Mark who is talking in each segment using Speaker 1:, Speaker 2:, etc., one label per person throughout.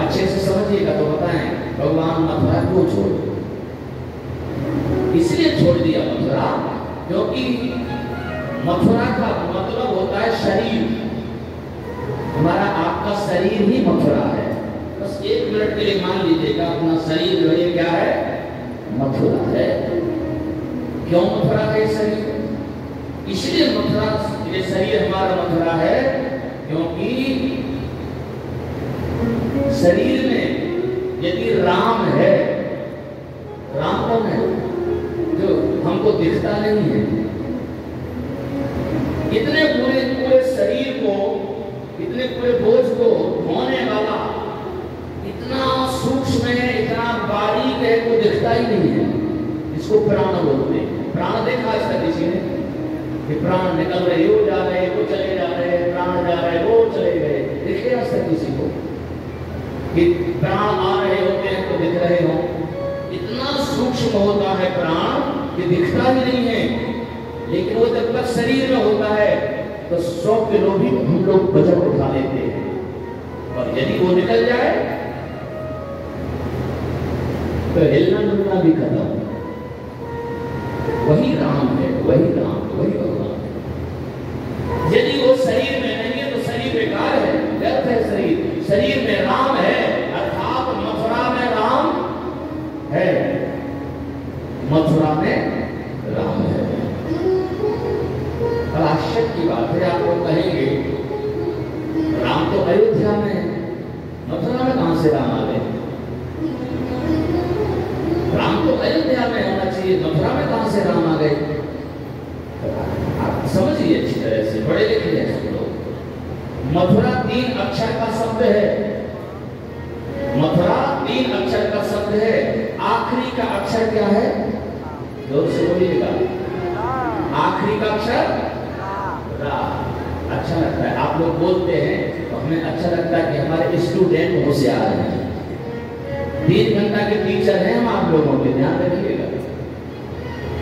Speaker 1: अच्छे से समझिएगा तो बताएं भगवान मथुरा क्यों छोड़, इसलिए छोड़ दिया मथुरा क्योंकि मथुरा का मतलब होता है शरीर। हमारा आपका शरीर ही मथुरा है। बस 1 मिनट के लिए मान लीजिएगा अपना शरीर जो है क्या है, मथुरा है। क्यों मथुरा है शरीर? इसलिए मथुरा, ये शरीर हमारा मथुरा है क्योंकि शरीर में यदि राम है, राम कौन है? जो हमको दिखता नहीं है। इतने पूरे शरीर को, इतने पूरे बोझ को ढोने वाला इतना सूक्ष्म है, इतना बारीक है, कोई दिखता ही नहीं है। इसको प्राण बोलते हैं। प्राण देखा इसका किसी ने कि प्राण निकल रहे, वो जा रहे, वो चले जा रहे, प्राण जा रहे, वो चले गए, देखे आज तक किसी को कि प्राण आ रहे होते हैं तो दिख रहे हो? इतना सूक्ष्म होता है प्राण कि दिखता ही नहीं है। लेकिन वो जब तक शरीर में होता है तो 100 किलो भी हम लोग वजन उठा लेते हैं, और यदि वो निकल जाए तो हिलना डुलना भी खत्म। वही राम है, वही राम, वही भगवान है। यदि वो शरीर में नहीं है तो शरीर बेकार है, व्यर्थ है शरीर। शरीर में राम है, अर्थात मथुरा में राम है, मथुरा में राम है। और आश्चर्य की बात है, आप लोग कहेंगे राम तो अयोध्या में है, मथुरा में कहां से राम आ गए? राम तो अयोध्या में होना चाहिए, मथुरा में कहां से राम आ गए? आप समझिए अच्छी तरह से, बड़े लिखे हैं सब लोग। मथुरा 3 अक्षर का शब्द है। मथुरा 3 अक्षर का शब्द है। आखिरी का अक्षर क्या है? जोर से बोलिएगा। आखिरी का अक्षर रा। अच्छा लगता है, आप लोग बोलते हैं तो हमें अच्छा लगता है कि हमारे स्टूडेंट होशियार हैं। 3 घंटा के टीचर हैं हम आप लोगों के, ध्यान रखिएगा।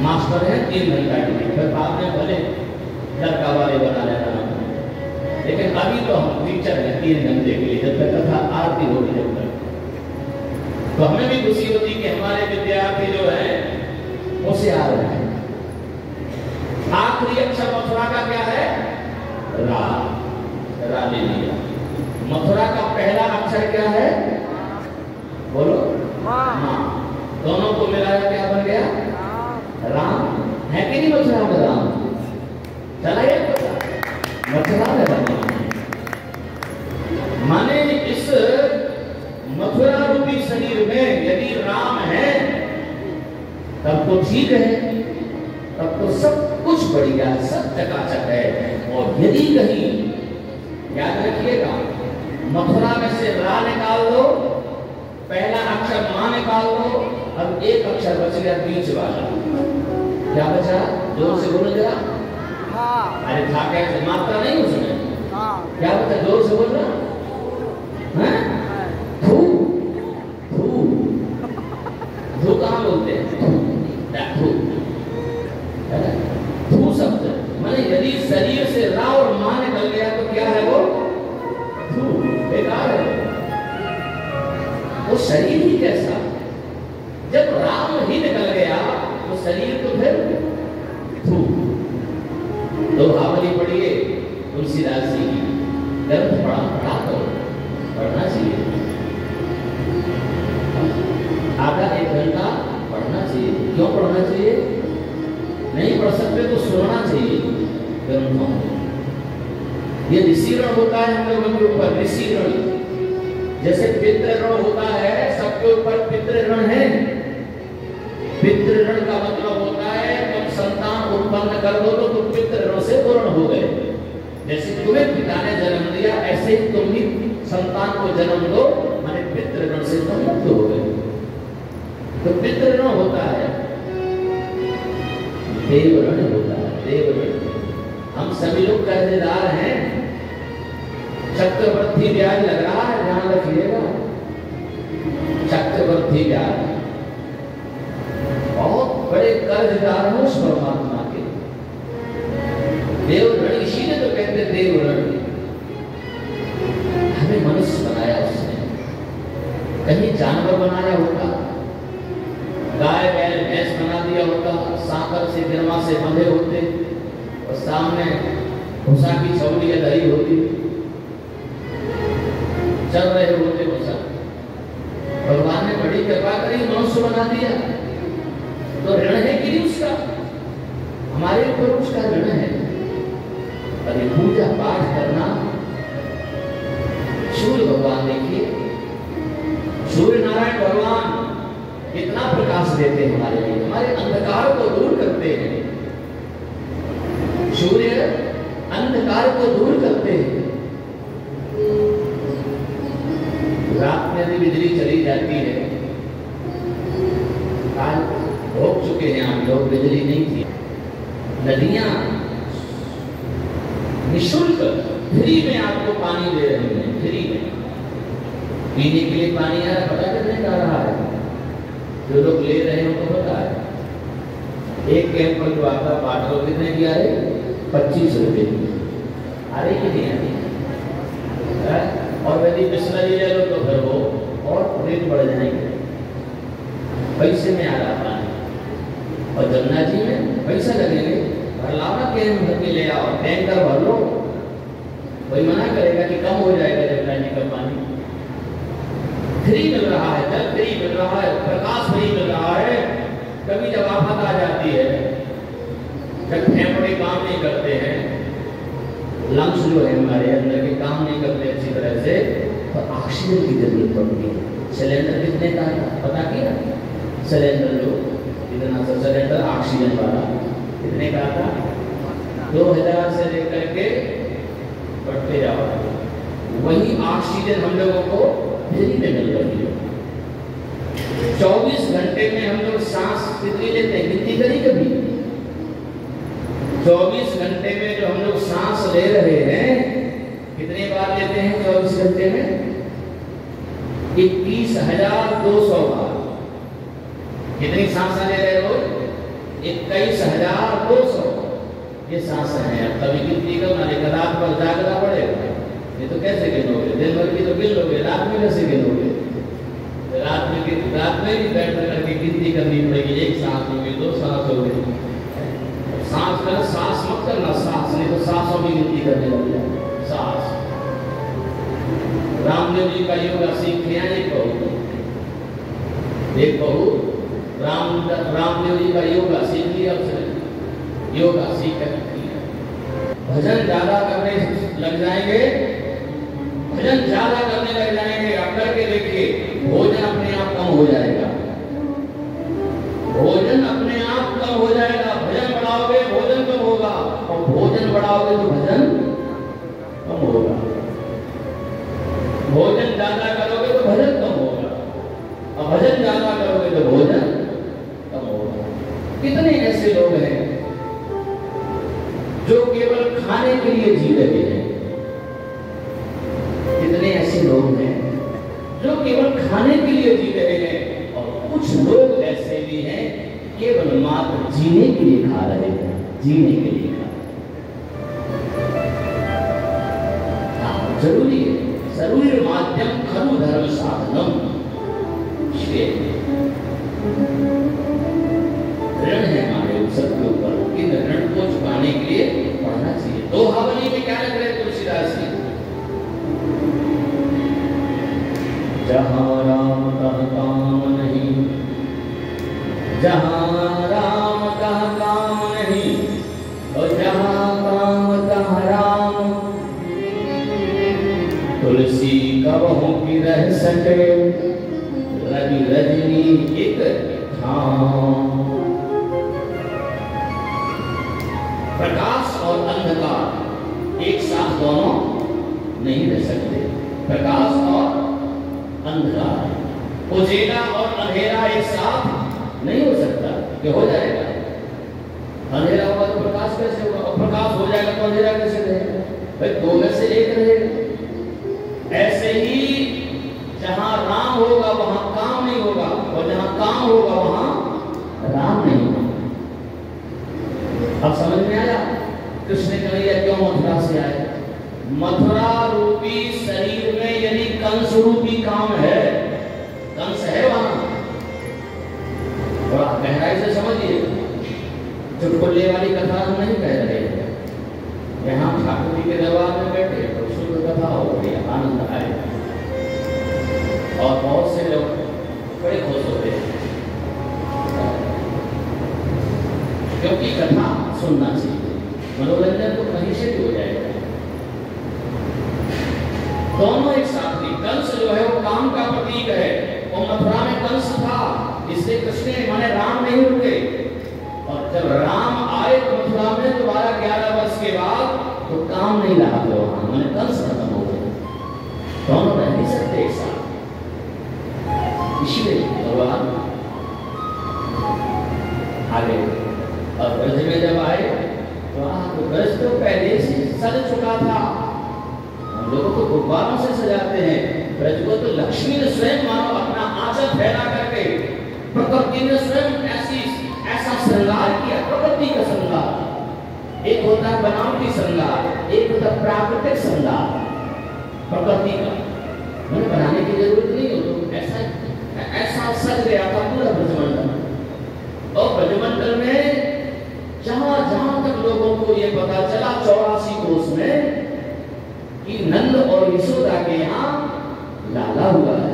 Speaker 1: मास्टर हैं 3 घंटा के, फिर बाद में भले लड़का वाले बना लेना, लेकिन अभी तो हम टीचर हैं 3 घंटे के लिए, जब तक कथा आरती होगी जब तक। तो हमें भी खुशी होती कि हमारे विद्यार्थी जो है होशियार है। आखिरी अक्षर मथुरा का क्या है? रा। रा ले लिया। मथुरा का पहला अक्षर क्या है? बोलो। मां। दोनों को मिलाया क्या बन गया? राम। है कि नहीं मथुरा में राम? चलाइए पता, मथुरा में राम। माने इस मथुरा रूपी शरीर में यदि राम है तब तो ठीक है, तब तो सब कुछ बढ़िया है, सब चकाचक है। और यदि कहीं, याद रखिएगा, मथुरा में से रा निकाल दो, पहला अक्षर मां निकाल दो, अब एक अक्षर बच गया बीच वाला। क्या बचा? जोर से बोलो जरा। हाँ। अरे था कैसे, मात्रा नहीं उसमें। हाँ। क्या बचा? जोर से बोलना। थू। थू। थू कहाँ बोलते हैं? थू। थू शब्द माने यदि शरीर से रा और मां निकल गया तो क्या है वो? थू। बेकार है वो शरीर ही कैसा। जब राम ही निकल गया तो शरीर तो फिर थू। दोहावली पढ़िए तुलसीदास जी की, ग्रंथ पढ़ा तो पढ़ना चाहिए, आधा 1 घंटा पढ़ना चाहिए। क्यों पढ़ना चाहिए? नहीं पढ़ सकते तो सुनना चाहिए ग्रंथों। ये ऋषि ऋण होता है हम लोगों के ऊपर, ऋषि ऋण। जैसे पितृ ऋण होता है, सबके ऊपर पितृ ऋण है। पितृ ऋण का मतलब होता है तुम संतान उत्पन्न कर दो तो तुम पितृ ऋण से पूर्ण हो गए। जैसे तुम्हें पिता ने जन्म दिया ऐसे ही तुम भी संतान को जन्म दो, माने पितृ ऋण से तुम मुक्त हो गए। तो पितृ ऋण होता है, देव ऋण होता है, देव ऋण। हम सभी लोग कर्जदार हैं, चक्रवृद्धि ब्याज लग रहा है, ध्यान रखिएगा। चक्रवृद्धि ब्याज, बहुत बड़े कर्जदार हैं उस परमात्मा के। देव ऋण इसीलिए तो कहते देव ऋण। हमें मनुष्य बनाया उसने, कहीं जानवर बनाया होता, गाय बैल भैंस बना दिया होता, सांकर से गिरमा से बंधे होते और सामने भूसा की छवड़ियां धरी होती, चल रहे होते भूसा। भगवान ने बड़ी कृपा करी, मनुष्य बना दिया, तो ऋण है कि नहीं उसका? हमारे ऊपर उसका ऋण है। अरे पूजा पाठ करना, सूर्य भगवान देखिए, सूर्य नारायण भगवान कितना प्रकाश देते हैं हमारे लिए, हमारे अंधकार को दूर करते हैं। सूर्य अंधकार को दूर करते हैं। रात में भी बिजली चली जाती है, आज भोग चुके हैं हम लोग, बिजली नहीं थी। नदियां निःशुल्क फ्री में आपको पानी दे रही हैं, फ्री में पीने के लिए पानी आ रहा, पता कितने का आ रहा है? जो लोग ले रहे हैं उनको पता है। एक कैंप पर जो आता पाटलो कितने की आ रही? 25 रुपए की। आ रही कि नहीं आ रही? और यदि बिस्लरी ले लो तो फिर वो और रेट बढ़ जाएंगे। पैसे में आ रहा पानी, और जमुना जी में पैसा लगेंगे, भर लाओ ना, कैन भर के ले आओ, टैंकर भर लो। कोई मना करेगा कि कम हो जाएगा जमुना जी का पानी? फ्री मिल रहा है, जल फ्री मिल रहा है, प्रकाश फ्री मिल रहा है। कभी जब आफत आ जाती है, जब फेफड़े काम नहीं करते हैं, लंग्स जो है हमारे अंदर के काम नहीं करते अच्छी तरह से, तो ऑक्सीजन की जरूरत पड़ती है। सिलेंडर कितने का है पता किया? सिलेंडर जो इतना सा सिलेंडर ऑक्सीजन वाला कितने का था? 2000 से लेकर के बढ़ते जाओ, वही ऑक्सीजन हम लोगों को फ्री में मिल रही है। 24 घंटे में हम लोग सांस कितनी लेते हैं? कितनी करी कभी? 24 घंटे में जो हम लोग सांस ले रहे हैं, कितनी बार लेते हैं 24 घंटे में? 21,200 बार। कितनी सांस ले रहे हो? 21,200 ये सांस है। अब कभी गिनती करना, लेकिन रात भर जागना पड़ेगा, ये तो कैसे गिनोगे? दिन भर की तो गिन लोगे, रात में कैसे गिनोगे? रात में भी बैठ करके गिनती करनी पड़ेगी। एक सांस होगी, 2 सांस हो गई। सांस कर, सांस मत करना, सांस नहीं तो सांसों की गिनती करने लग जाए। सांस रामदेव जी का योगा सीख लिया। एक बहू रामदेव जी का योगा सीख लिया, उसने योगा सीख कर भजन ज्यादा करने लग जाएंगे, भजन ज्यादा करने लग जाएंगे। आप करके देखिए, भोजन अपने आप कम हो जाएगा, भोजन अपने आप कम हो जाएगा। भजन बढ़ाओगे भोजन कम होगा, और भोजन बढ़ाओगे तो भजन कम होगा। भोजन ज्यादा करोगे तो भजन कम होगा, और भजन ज्यादा करोगे तो भोजन कम होगा। कितने ऐसे लोग हैं जो केवल खाने के लिए जी रहे हैं? कितने ऐसे लोग हैं जो केवल खाने के लिए जी रहे हैं, और कुछ लोग ऐसे भी हैं केवल मात्र जीने के लिए खा रहे हैं, जीने के लिए खा रहे हैं। जरूरी है, जरूरी माध्यम खरु धर्म साधनम। ऋण है हमारे सबके ऊपर, इन ऋण को चुकाने के लिए पढ़ना चाहिए। दोहावली में क्या लग रहे तुलसीदास जी? जहाँ राम तह काम नहीं, जहाँ राम तह काम नहीं, और जहाँ काम तह राम। तुलसी कबहू की रह सके, रवि रजनी एक ठाम। प्रकाश और अंधकार एक साथ दोनों नहीं रह सकते। प्रकाश और अंधकार, उजेला और अंधेरा एक साथ नहीं हो सकता। क्या हो जाएगा? अंधेरा होगा तो प्रकाश कैसे होगा, और प्रकाश हो जाएगा तो अंधेरा कैसे रहेगा? भाई दो में से एक रहेगा। ऐसे ही जहां राम होगा वहां काम नहीं होगा, और जहां काम होगा वहां राम नहीं होगा। अब समझ में आया कृष्ण कन्हैया क्यों मथुरा से आए? मथुरा रूपी शरीर में यदि कंस रूपी काम है चुटकुले वाली कथा हम नहीं कह रहे हैं। यहाँ ठाकुर जी के दरबार में बैठे तो शुद्ध कथा हो गई, आनंद आए और बहुत से लोग बड़े खुश होते हैं, क्योंकि कथा सुनना चाहिए, मनोरंजन तो कहीं से भी हो जाएगा। दोनों एक साथ थी। कंस जो है वो काम का प्रतीक है, वो मथुरा में कंस था, इसलिए कृष्ण माने राम नहीं रुके, और जब राम आए मथुरा में दोबारा 11 वर्ष के बाद तो काम नहीं रहा था वहां, मैंने कंस खत्म हो गए। दोनों रह नहीं सकते एक साथ, इसलिए भगवान आगे और ब्रज में जब आए तो ब्रज तो पहले से सज चुका था। हम लोगों को गुब्बारों से सजाते हैं, ब्रज को तो लक्ष्मी ने स्वयं मानो अपना आंचल फैला करके, प्रकृति ने स्वयं ऐसा श्रृंगार किया। प्रकृति का श्रृंगार एक होता है बनावटी श्रृंगार, एक होता है प्राकृतिक श्रृंगार प्रकृति का, मैंने बनाने की जरूरत नहीं हो, तो ऐसा सज गया था पूरा ब्रजमंडल। और ब्रजमंडल में जहां जहां तक लोगों को ये पता चला 84 कोस में कि नंद और यशोदा के यहाँ लाला हुआ है,